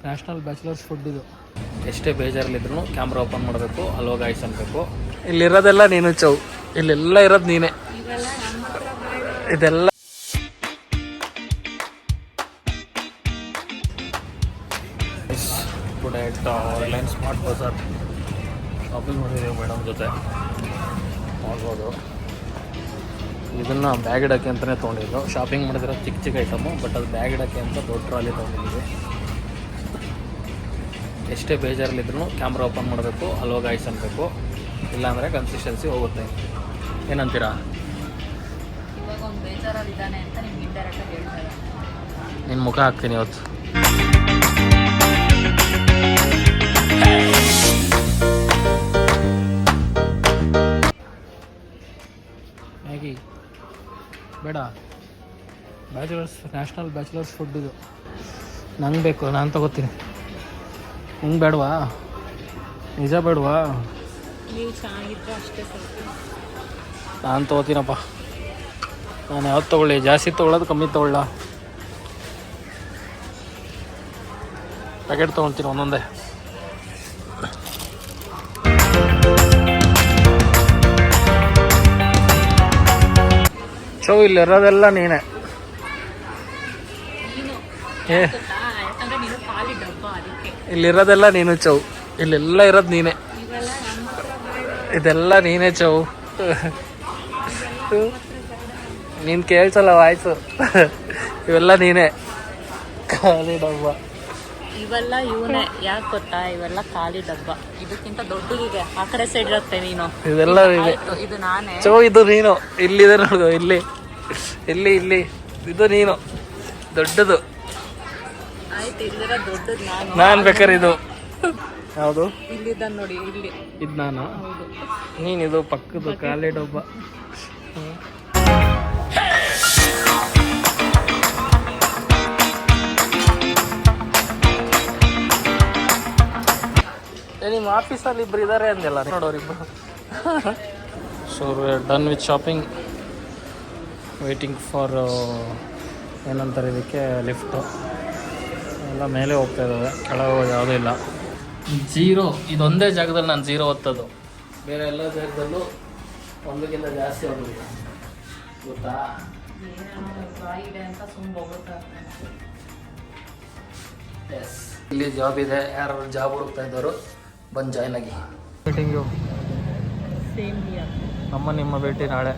National bachelors food ಇದು. ಎಷ್ಟೇ ಬೇಜಾರಲ್ಲಿದ್ರು camera open ಮಾಡಬೇಕು, ಅಲ್ವಾ ಗಾಯ್ಸ್ ಅನ್ಬೇಕು. ಇಲ್ಲಿರೋದೆಲ್ಲ ನೀನು ಚೌ, ಇಲ್ಲೆಲ್ಲ ಇರೋದು ನೀನೇ. ಇದೆಲ್ಲ today at Reliance smart Bazaar shopping ಮಾಡಿದ್ದೀವಿ ಮೇಡಮ್ ಜೊತೆ. ಮಾಡ್ಬೋದು. ಇದನ್ನು ಬ್ಯಾಗ್ ಇಡೋಕ್ಕೆ ಅಂತಲೇ ತೊಗೊಂಡಿದ್ದು. ಶಾಪಿಂಗ್ ಮಾಡಿದಿರೋ ಚಿಕ್ಕ ಚಿಕ್ಕ ಐಟಮು, ಬಟ್ ಅದು ಬ್ಯಾಗ್ ಇಡೋಕ್ಕೆ ಅಂತ ದೊಡ್ಡ ಟ್ರಾಲಿ ತೊಗೊಂಡಿದ್ದೀವಿ. ಎಷ್ಟೇ ಬೇಜಾರಲ್ಲಿದ್ರು ಕ್ಯಾಮ್ರಾ ಓಪನ್ ಮಾಡಬೇಕು, ಅಲ್ವಾ ಗಾಯ್ಸ್ ಅನ್ಬೇಕು. ಇಲ್ಲಾಂದರೆ ಕನ್ಸಿಸ್ಟೆನ್ಸಿ ಹೋಗುತ್ತೆ. ಏನಂತೀರಾ? ಇವಾಗ ಒಂದು ಬೇಜಾರಲ್ಲಿದ್ದಾನೆ ಅಂತ ನಿಮ್ಗೆ ಇಂಡೈರೆಕ್ಟಾಗಿ ಹೇಳ್ತಾರೆ. ನಿನ್ನ ಮುಖ ಹಾಕ್ತೀನಿ ಇವತ್ತು. ಮ್ಯಾಗಿ ಬೇಡ, ಬ್ಯಾಚುಲರ್ಸ್ ನ್ಯಾಷನಲ್ ಬ್ಯಾಚುಲರ್ಸ್ ಫುಡ್ ಇದು. ನಂಗೆ ಬೇಕು, ನಾನು ತಗೋತೀನಿ. ನಿಂಗೆ ಬೇಡವಾ? ನಿಜ ಬೇಡವಾ? ನೀವು ಚೆನ್ನಾಗಿದ್ರೆ ಅಷ್ಟೇ ಸ್ವಲ್ಪ. ನಾನು ತೊಗೋತೀನಪ್ಪ. ನಾನು ಯಾವ್ದು ತೊಗೊಳ್ಳಿ? ಜಾಸ್ತಿ ತೊಗೊಳ್ಳೋದು ಕಮ್ಮಿ ತೊಗೊಳ್ಳ? ಪ್ಯಾಕೆಟ್ ತೊಗೊಳ್ತೀನಿ ಒಂದೊಂದೇ. ಚೌ ಇಲ್ಲಿರೋದೆಲ್ಲ ನೀನೇ. ಏ ಇಲ್ಲಿರೋದೆಲ್ಲ ನೀನು ಚೌ, ಇಲ್ಲೆಲ್ಲ ಇರೋದು ನೀನೇ. ಇದೆಲ್ಲ ನೀನೇ ಚೌ. ನೀನು ಕೇಳ್ಸಲ್ಲ ವಾಯ್ಸು. ಇವೆಲ್ಲ ನೀನೇ. ಖಾಲಿ ಡಬ್ಬ ಇವೆಲ್ಲ ಇವನೇ. ಯಾಕೆ ಗೊತ್ತಾ? ಇವೆಲ್ಲ ಖಾಲಿ ಡಬ್ಬ. ಇದಕ್ಕಿಂತ ದೊಡ್ಡದಿದೆ, ಆ ಕಡೆ ಸೈಡ್ ಇರುತ್ತೆ. ನೀನು ಇದೆಲ್ಲ ಇದು ನಾನೇ ಚೌ. ಇದು ನೀನು. ಇಲ್ಲಿದೆ ನೋಡು, ಇಲ್ಲಿ ಇಲ್ಲಿ ಇಲ್ಲಿ. ಇದು ನೀನು ದೊಡ್ಡದು. ಆಯ್ತು, ಇಲ್ಲಿರೋ ದೊಡ್ಡದು ನಾನು ಬೇಕಾರೆ ಇದು ಯಾವುದು ಇಲ್ಲಿದ್ದ ನೋಡಿ, ಇಲ್ಲಿ ಇದು ನಾನು. ಹೌದು, ನೀನಿದು ಪಕ್ಕದ್ದು ಖಾಲಿ ಡಬ್ಬ. ನಿಮ್ಮ ಆಫೀಸಲ್ಲಿ ಇಬ್ಬರು ಇದ್ದಾರೆ ಅಂದೆಲ್ಲ ನೋಡೋರಿಬ್ಬರು. So done with shopping, waiting for ಏನಂತಾರೆ ಇದಕ್ಕೆ, ಲಿಫ್ಟು. ಎಲ್ಲ ಮೇಲೆ ಹೋಗ್ತಾ ಇದ್ದಾವೆ, ಕೆಳಗೆ ಹೋಗೋದು ಯಾವುದೂ ಇಲ್ಲ. ಜೀರೋ ಇದೊಂದೇ ಜಾಗದಲ್ಲಿ ನಾನು ಜೀರೋ ಒತ್ತದು. ಬೇರೆ ಎಲ್ಲ ಜಾಗದಲ್ಲೂ ಒಂದಕ್ಕಿಂತ ಜಾಸ್ತಿ ಹೋಗಿಲ್ಲ, ಗೊತ್ತಾ? ಎಸ್, ಇಲ್ಲಿ ಜಾಬ್ ಇದೆ. ಯಾರು ಜಾಬ್ ಹುಡುಕ್ತಾ ಇದ್ದವರು ಬಂದು ಜಾಯ್ನ್ ಆಗಿ. Meeting same here. ನಮ್ಮ ನಿಮ್ಮ ಭೇಟಿ ನಾಳೆ.